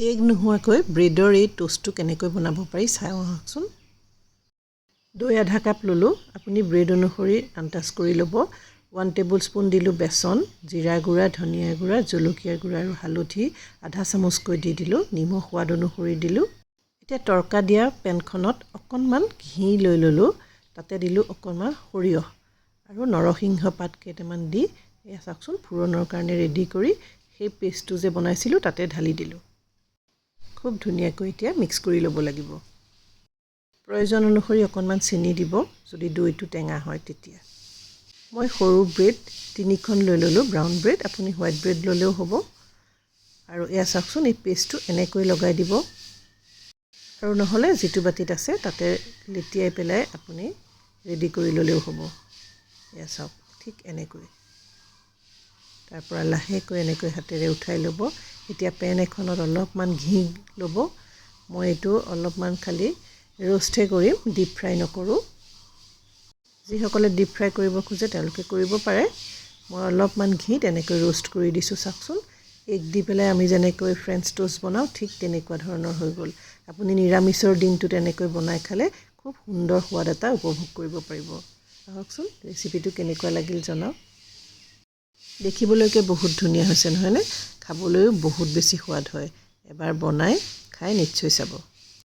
Egg নোহোৱাকৈ ব্ৰেডৰ এই টোষ্টটো কেনেকৈ বনাব পাৰি চাওঁ আহকচোন। দৈ আধা কাপ ল'লোঁ। আপুনি ব্ৰেড অনুসৰি আন্দাজ কৰি ল'ব। 1 টেবুল স্পুন দিলোঁ বেচন, জিৰা গুড়া, ধনিয়া গুড়া, জলকীয়া গুড়া আৰু হালধি আধা চামুচকৈ দি দিলোঁ। নিমখ সোৱাদ অনুসৰি দিলোঁ। এতিয়া তৰকা দিয়া পেনখনত অকণমান ঘি লৈ ল'লোঁ। তাতে দিলোঁ অকণমান সৰিয়হ আৰু নৰসিংহ পাত কেইটামান দি এয়া চাওকচোন ফুৰণৰ কাৰণে ৰেডি কৰি সেই পেষ্টটো যে বনাইছিলোঁ তাতে ঢালি দিলোঁ। খুব ধুনীয়াকৈ এতিয়া মিক্স কৰি ল'ব লাগিব। প্ৰয়োজন অনুসৰি অকণমান চেনি দিব যদি দৈটো টেঙা হয় তেতিয়া। মই সৰু ব্ৰেড 3খন লৈ ল'লোঁ, ব্ৰাউন ব্ৰেড, আপুনি হোৱাইট ব্ৰেড ল'লেও হ'ব। আৰু এয়া চাওকচোন এই পেষ্টটো এনেকৈ লগাই দিব আৰু নহ'লে যিটো বাতিত আছে তাতে লেটিয়াই পেলাই আপুনি ৰেডি কৰি ল'লেও হ'ব। এয়া চাওক ঠিক এনেকৈ। তাৰ পৰা লাহেকৈ এনেকৈ হাতেৰে উঠাই ল'ব। এতিয়া পেন এখনত অলপমান ঘি ল'ব। মই এইটো অলপমান খালি ৰোষ্টহে কৰিম, ডিপ ফ্ৰাই নকৰোঁ। যিসকলে ডিপ ফ্ৰাই কৰিব খোজে তেওঁলোকে কৰিব পাৰে। মই অলপমান ঘি তেনেকৈ ৰোষ্ট কৰি দিছোঁ চাওকচোন। এগ দি পেলাই আমি যেনেকৈ ফ্ৰেঞ্চ টোষ্ট বনাওঁ ঠিক তেনেকুৱা ধৰণৰ হৈ গ'ল। আপুনি নিৰামিষৰ দিনটো তেনেকৈ বনাই খালে খুব সুন্দৰ সোৱাদ এটা উপভোগ কৰিব পাৰিব। আহকচোন ৰেচিপিটো কেনেকুৱা লাগিল জনাওক। দেখিবলৈকে বহুত ধুনীয়া হৈছে নহয়নে? খাবলৈও বহুত বেছি সোৱাদ হয়। এবাৰ বনাই খাই নিশ্চয় চাব।